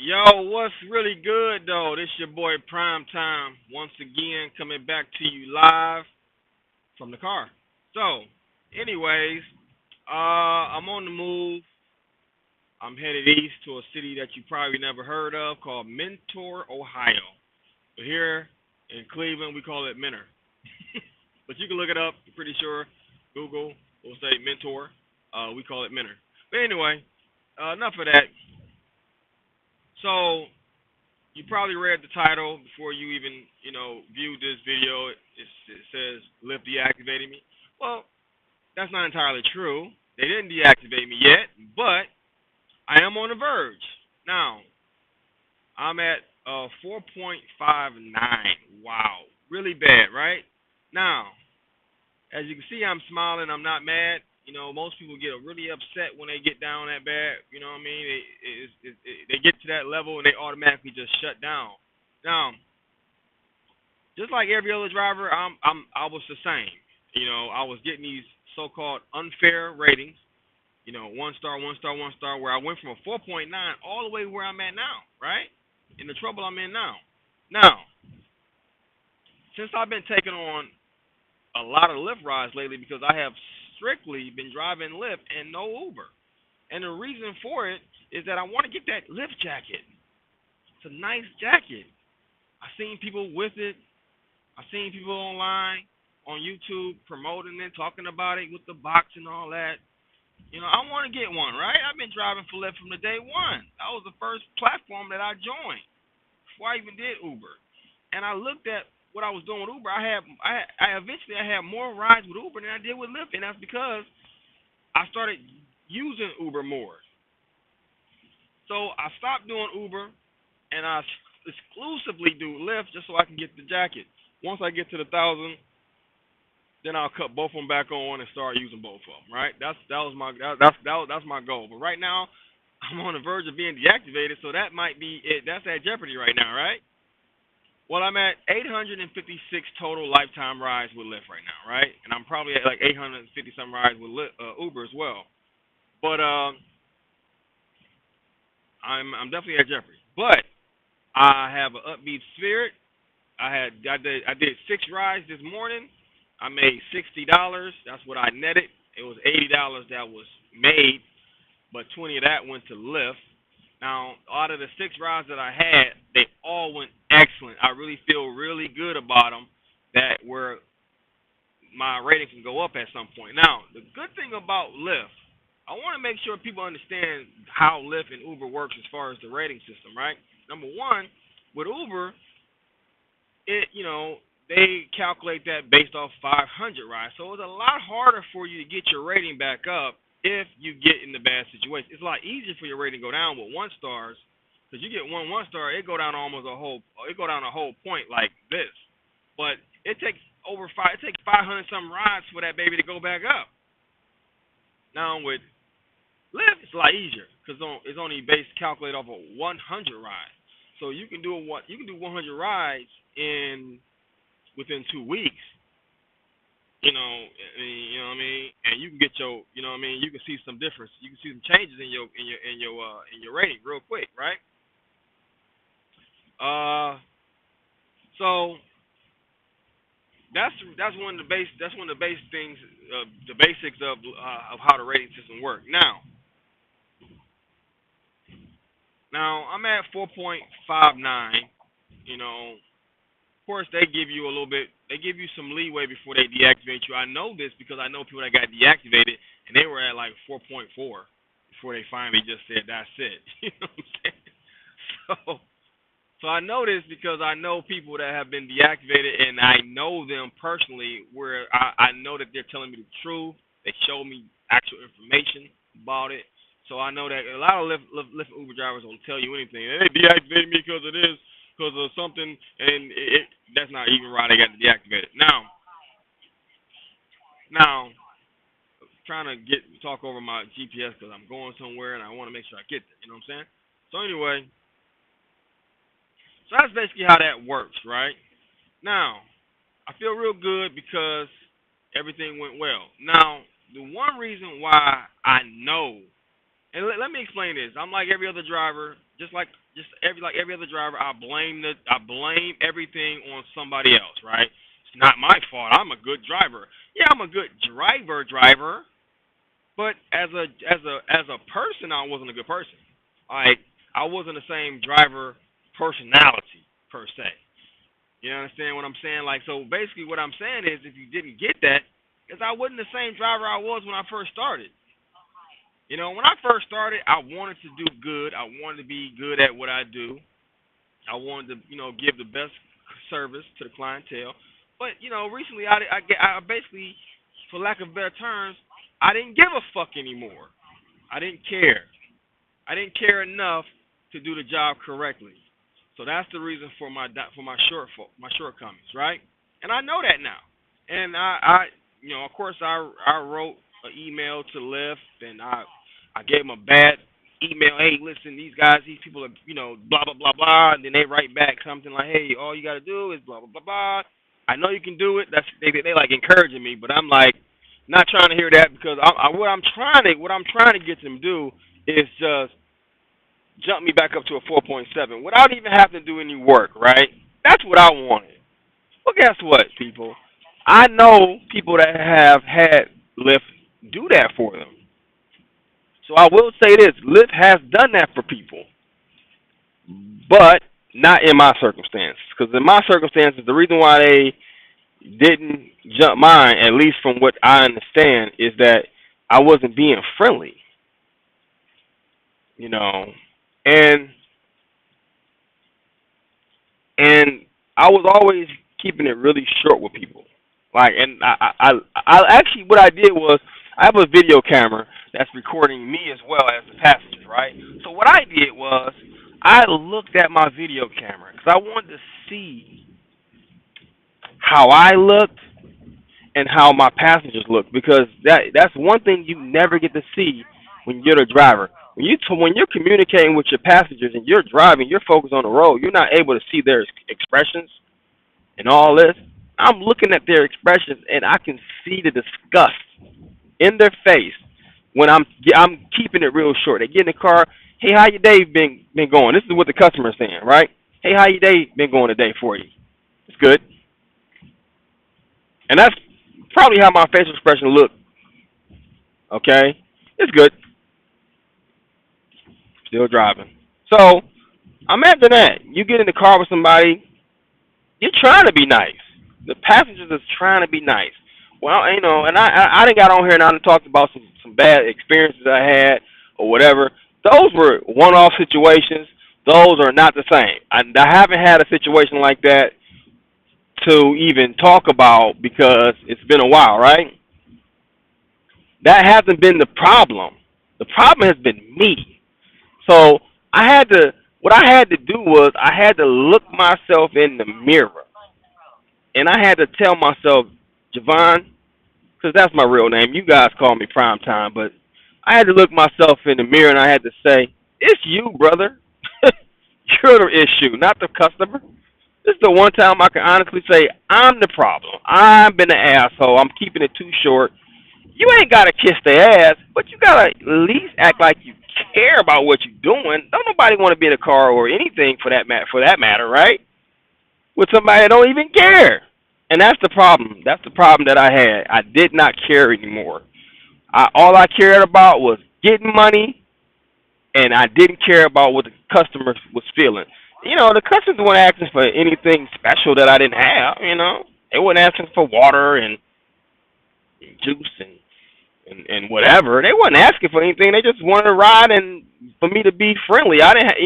Yo, what's really good though? This your boy Prime Time once again coming back to you live from the car. So, anyways, I'm on the move. I'm headed east to a city that you probably never heard of called Mentor, Ohio. But here in Cleveland, we call it Mentor. But you can look it up. I'm pretty sure Google will say Mentor. We call it Mentor. But anyway, enough of that. So you probably read the title before you even, viewed this video. It says Lyft deactivated me. Well, that's not entirely true. They didn't deactivate me yet, but I am on the verge. Now, I'm at 4.59. Wow. Really bad, right? Now, as you can see, I'm smiling. I'm not mad. Most people get really upset when they get down that bad. You know what I mean? They get to that level and they automatically just shut down. Now, just like every other driver, I was the same. I was getting these so-called unfair ratings. 1 star, 1 star, 1 star, where I went from a 4.9 all the way where I'm at now, right? In the trouble I'm in now. Now, since I've been taking on a lot of Lyft rides lately because I have strictly been driving Lyft and no Uber. And the reason for it is that I want to get that Lyft jacket. It's a nice jacket. I've seen people with it. I've seen people online on YouTube promoting it, talking about it with the box and all that. I want to get one, right? I've been driving for Lyft from the day one. That was the first platform that I joined before I even did Uber. And I looked at what I was doing with Uber. I eventually I had more rides with Uber than I did with Lyft, and that's because I started using Uber more. So I stopped doing Uber, and I exclusively do Lyft just so I can get the jacket. Once I get to the 1,000, then I'll cut both of them back on and start using both of them. Right? That's my goal. But right now, I'm on the verge of being deactivated, so that might be it. That's at jeopardy right now, right? Well, I'm at 856 total lifetime rides with Lyft right now, right? And I'm probably at like 850 some rides with Uber as well. But I'm definitely at jeopardy. But I have an upbeat spirit. I did 6 rides this morning. I made $60. That's what I netted. It was $80 that was made, but 20 of that went to Lyft. Now, out of the 6 rides that I had, they all went excellent. I really feel really good about them. That where my rating can go up at some point. Now, the good thing about Lyft, I want to make sure people understand how Lyft and Uber works as far as the rating system, right? Number one, with Uber, they calculate that based off 500 rides. So it's a lot harder for you to get your rating back up if you get in the bad situation. It's a lot easier for your rating to go down with 1 stars, because you get 1 star, it go down a whole point like this. But it takes 500 some rides for that baby to go back up. Now with Lyft, it's a lot easier because it's only based calculated off of 100 rides. So you can do 100 rides in within 2 weeks. You know what I mean, and you can get you know what I mean. You can see some difference. You can see some changes in your rating real quick, right? Uh, so that's one of the base things, the basics of how the rating system works. Now I'm at 4.59. Of course, they give you a little bit. They give you some leeway before they deactivate you. I know this because I know people that got deactivated and they were at like 4.4 before they finally just said that's it. You know what I'm saying? So, so I know this because I know people that have been deactivated and I know them personally. Where I know that they're telling me the truth. They show me actual information about it. So I know that a lot of Lyft Uber drivers will tell you anything. They deactivated me because of this, because of something, and that's not even right. They got deactivated. Now, trying to talk over my GPS because I'm going somewhere and I want to make sure I get there. You know what I'm saying? So anyway, so that's basically how that works, right? Now, I feel real good because everything went well. Now, the one reason why I know And let me explain this. I'm like every other driver, every other driver. I blame everything on somebody else, right? It's not my fault. I'm a good driver. Yeah, I'm a good driver, but as a person, I wasn't a good person. Like I wasn't the same driver personality per se. You understand what I'm saying? Like so, basically, what I'm saying is, if you didn't get that, is I wasn't the same driver I was when I first started. When I first started, I wanted to do good. I wanted to be good at what I do. I wanted to, give the best service to the clientele. But, recently I basically, for lack of better terms, I didn't give a fuck anymore. I didn't care. I didn't care enough to do the job correctly. So that's the reason for my shortcomings, right? And I know that now. And of course, I wrote an email to Lyft, and I gave them a bad email. Hey, listen, these people are, blah blah blah blah. And then they write back something like, hey, all you got to do is blah blah blah blah. I know you can do it. They like encouraging me, but I'm like not trying to hear that because what I'm trying to get them to do is just jump me back up to a 4.7 without even having to do any work. Right? That's what I wanted. Well, guess what, people? I know people that have had Lyft do that for them. So I will say this, Lyft has done that for people, but not in my circumstance. Because in my circumstances, the reason why they didn't jump mine, at least from what I understand, is that I wasn't being friendly, and and I was always keeping it really short with people. Like, and I actually, what I did was, I have a video camera that's recording me as well as the passengers, right? So what I did was, I looked at my video camera because I wanted to see how I looked and how my passengers looked, because that's one thing you never get to see when you're the driver. When you're communicating with your passengers and you're driving, you're focused on the road. You're not able to see their expressions and all this. I'm looking at their expressions and I can see the disgust in their face when I'm keeping it real short. They get in the car. Hey, how your day been going? This is what the customer's saying, right? Hey, how your day been going today for you? It's good. And that's probably how my facial expression looked. Okay? It's good. Still driving. So, imagine that. You get in the car with somebody, you're trying to be nice. The passengers is trying to be nice. Well, and I done got on here and I done talked about some bad experiences I had or whatever. Those were one-off situations. Those are not the same. I haven't had a situation like that to even talk about because it's been a while, right? That hasn't been the problem. The problem has been me. So what I had to do was I had to look myself in the mirror. And I had to tell myself, Javon, because that's my real name. You guys call me Prime Time, but I had to look myself in the mirror and I had to say, it's you, brother. You're the issue, not the customer. This is the one time I can honestly say I'm the problem. I've been an asshole. I'm keeping it too short. You ain't got to kiss their ass, but you got to at least act like you care about what you're doing. Don't nobody want to be in a car or anything for that matter, right? With somebody that don't even care. And that's the problem. That's the problem that I had. I did not care anymore. All I cared about was getting money, and I didn't care about what the customer was feeling. The customers weren't asking for anything special that I didn't have, They weren't asking for water and juice and whatever. They wasn't asking for anything. They just wanted to ride and for me to be friendly. I didn't,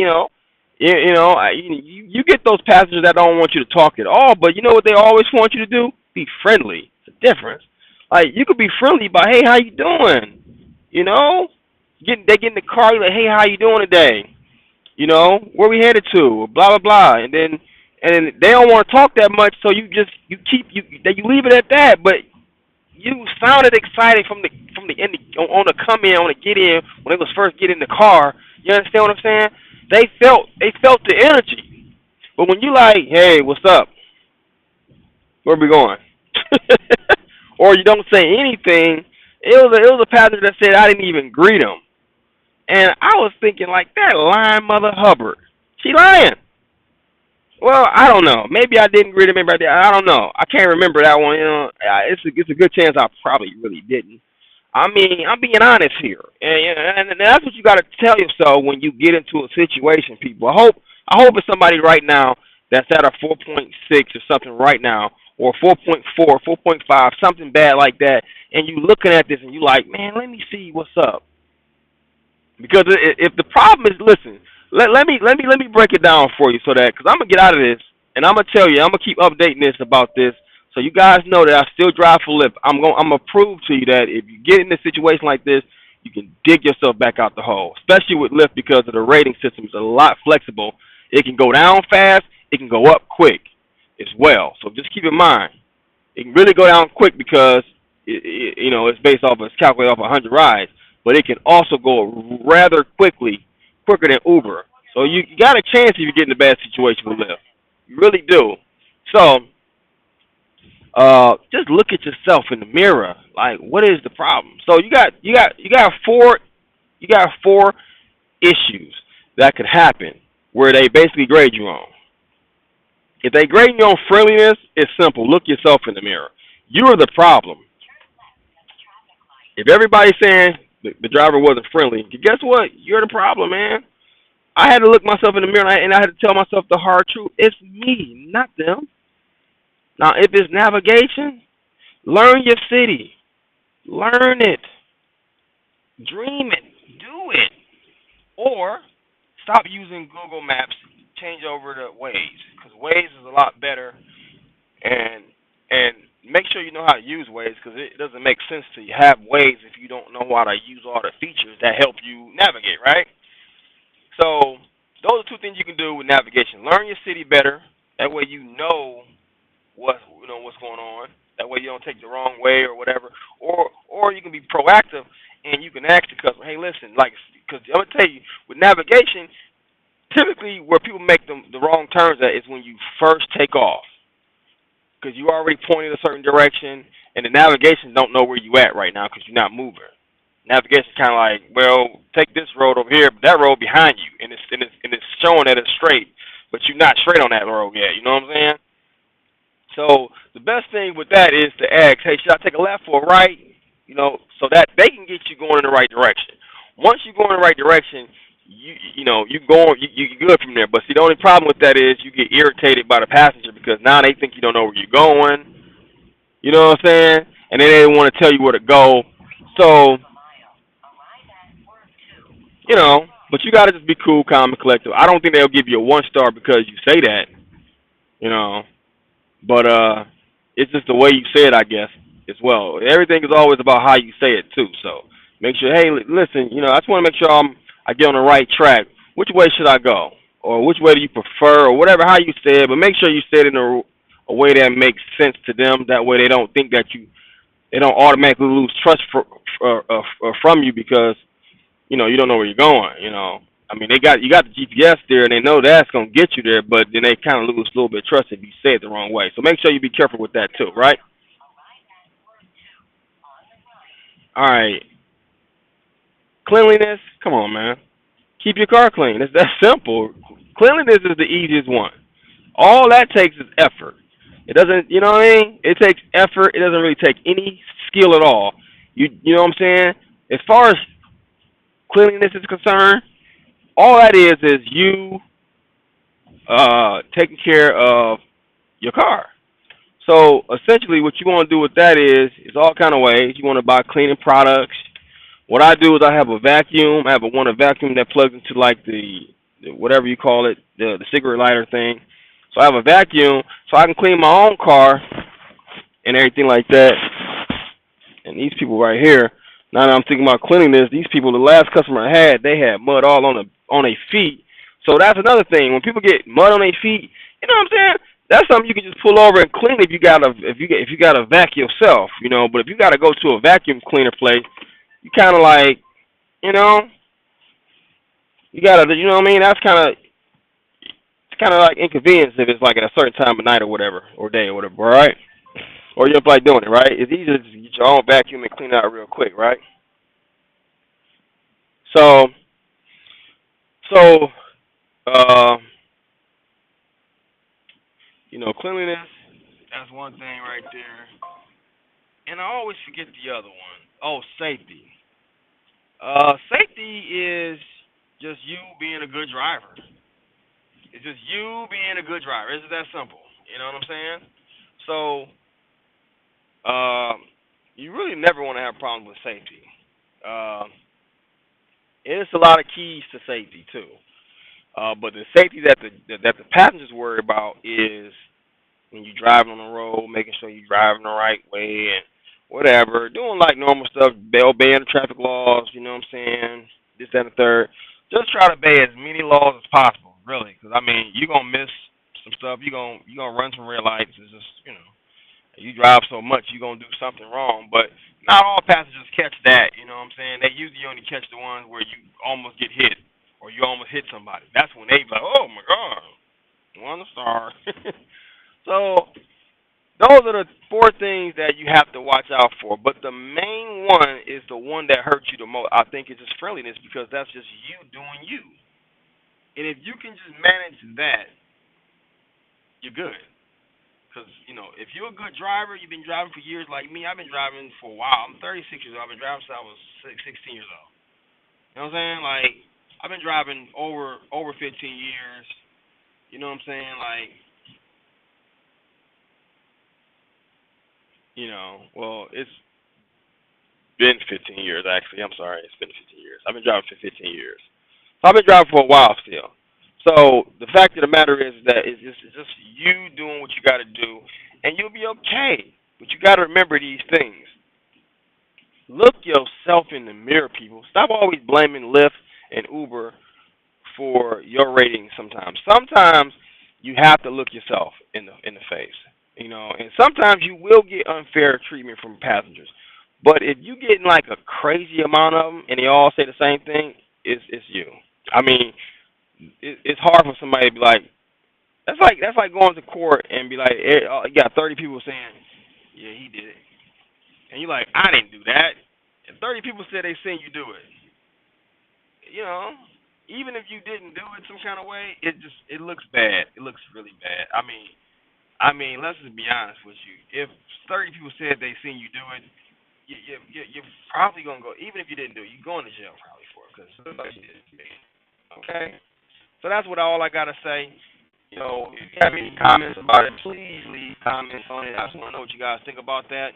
you get those passengers that don't want you to talk at all, but you know what they always want you to do? Be friendly. It's a difference. Like, you could be friendly by, hey, how you doing? They get in the car, you're like, hey, how you doing today? Where we headed to? Blah blah blah. And they don't want to talk that much, so you leave it at that. But you sounded excited from the end on the come in, on the get in when they was first getting in the car. You understand what I'm saying? They felt the energy. But when you like, hey, what's up? Where we going? Or you don't say anything. It was a passenger that said I didn't even greet him. And I was thinking, like, that lying mother Hubbard. She lying. Well, I don't know. Maybe I didn't read it. Maybe I did. I don't know. I can't remember that one. It's a good chance I probably really didn't. I mean, I'm being honest here, and that's what you got to tell yourself when you get into a situation. People, I hope it's somebody right now that's at a 4.6 or something right now, or 4.4, 4.5, something bad like that, and you looking at this and you like, man, let me see what's up. Because if the problem is, listen, let me break it down for you so that, because I'm gonna get out of this and I'm gonna tell you, I'm gonna keep updating this about this, so you guys know that I still drive for Lyft. I'm gonna prove to you that if you get in a situation like this, you can dig yourself back out the hole, especially with Lyft because of the rating system is a lot flexible. It can go down fast, it can go up quick as well. So just keep in mind, it can really go down quick because it's based off, it's calculated off 100 rides, but it can also go rather quickly, quicker than Uber. So you got a chance if you get in a bad situation with Lyft. You really do. So just look at yourself in the mirror. Like, what is the problem? So you got four issues that could happen where they basically grade you on. If they grade you on friendliness, it's simple. Look yourself in the mirror. You're the problem. If everybody's saying the driver wasn't friendly, guess what? You're the problem, man. I had to look myself in the mirror and I had to tell myself the hard truth. It's me, not them. Now, if it's navigation, learn your city. Learn it. Dream it. Do it. Or stop using Google Maps. Change over to Waze, because Waze is a lot better. And make sure you know how to use Waze, because it doesn't make sense to have Waze if you don't know how to use all the features that help you navigate, right? So those are two things you can do with navigation. Learn your city better. That way you know what's going on. That way you don't take the wrong way or whatever. Or you can be proactive and you can ask the customer, hey, listen, like, because I'm gonna tell you, with navigation, typically where people make the wrong turns at is when you first take off, because you already pointed a certain direction, and the navigation don't know where you at right now because you're not moving. Navigation kind of like, well, take this road over here, but that road behind you, and it's showing that it's straight, but you're not straight on that road yet. You know what I'm saying? So the best thing with that is to ask, hey, should I take a left or a right? So that they can get you going in the right direction. Once you go in the right direction, you're good from there. But see, the only problem with that is you get irritated by the passenger because now they think you don't know where you're going. You know what I'm saying? And then they want to tell you where to go. So, but you got to just be cool, calm, and collective. I don't think they'll give you a 1 star because you say that, you know. But it's just the way you say it, I guess, as well. Everything is always about how you say it, too. So make sure, hey, listen, I just want to make sure I get on the right track. Which way should I go? Or which way do you prefer? Or whatever, how you say it. But make sure you say it in a way that makes sense to them. That way they don't think that they don't automatically lose trust from you because, you don't know where you're going, I mean, you got the GPS there, and they know that's gonna get you there, but then they kind of lose a little bit of trust if you say it the wrong way. So make sure you be careful with that too, right? All right, cleanliness. Come on, man. Keep your car clean. It's that simple. Cleanliness is the easiest one. All that takes is effort. It doesn't, you know what I mean? It takes effort. It doesn't really take any skill at all. You know what I'm saying? As far as cleanliness is concerned, all that is you taking care of your car. So essentially, what you want to do with that is all kind of ways. You want to buy cleaning products. What I do is I have a vacuum. I have a vacuum that plugs into like the whatever you call it, the cigarette lighter thing. So I have a vacuum, so I can clean my own car and everything like that. And these people right here, now that I'm thinking about cleaning this, these people, the last customer I had, they had mud all on their feet. So that's another thing. When people get mud on their feet, you know what I'm saying? That's something you can just pull over and clean if you got a vac yourself, But if you got to go to a vacuum cleaner place, you kind of like, you know, you gotta, you know what I mean? It's kind of like inconvenience if it's like at a certain time of night or whatever, or day or whatever, all right? Or you're like doing it, right? It's easier to just get your own vacuum and clean it out real quick, right? So So, uh, cleanliness. That's one thing right there. And I always forget the other one. Oh, safety. Safety is just you being a good driver. It's just you being a good driver. It's just that simple. You know what I'm saying? So, you really never want to have problems with safety. Uh, it's a lot of keys to safety too. But the safety that the passengers worry about is when you driving on the road, making sure you're driving the right way and whatever, doing like normal stuff, obeying the traffic laws. You know what I'm saying? This, that, and the third. Just try to obey as many laws as possible, really, because I mean you're gonna miss some stuff. You're gonna run some red lights. It's just you drive so much you're gonna do something wrong, but not all passengers catch that. You know what I'm saying? They usually only catch the ones where you almost get hit or you almost hit somebody. That's when they be like, oh my god, one star. So those are the four things that you have to watch out for. But the main one is the one that hurts you the most. I think it's just friendliness because that's just you doing you. And if you can just manage that, you're good. Because, if you're a good driver, you've been driving for years like me. I've been driving for a while. I'm 36 years old. I've been driving since I was 16 years old. You know what I'm saying? Like, I've been driving over 15 years. You know what I'm saying? Like, well, it's been 15 years, actually. I'm sorry. It's been 15 years. I've been driving for 15 years. So I've been driving for a while still. So the fact of the matter is that it's just you doing what you got to do, and you'll be okay. But you got to remember these things. Look yourself in the mirror, people. Stop always blaming Lyft and Uber for your rating. Sometimes you have to look yourself in the face. And sometimes you will get unfair treatment from passengers. But if you getting like a crazy amount of them and they all say the same thing, it's you. I mean, it's hard for somebody to be like, that's like going to court and be like, you got 30 people saying, yeah, he did it, and you're like, I didn't do that, and 30 people said they seen you do it. You know, even if you didn't do it some kind of way, it looks bad. It looks really bad. I mean, let's just be honest with you. If 30 people said they seen you do it, you're probably gonna go. Even if you didn't do it, you're going to jail probably for it because somebody did it. Okay. So that's all I gotta say. If you have any comments about it, please leave comments on it. I just want to know what you guys think about that.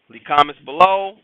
Leave comments below.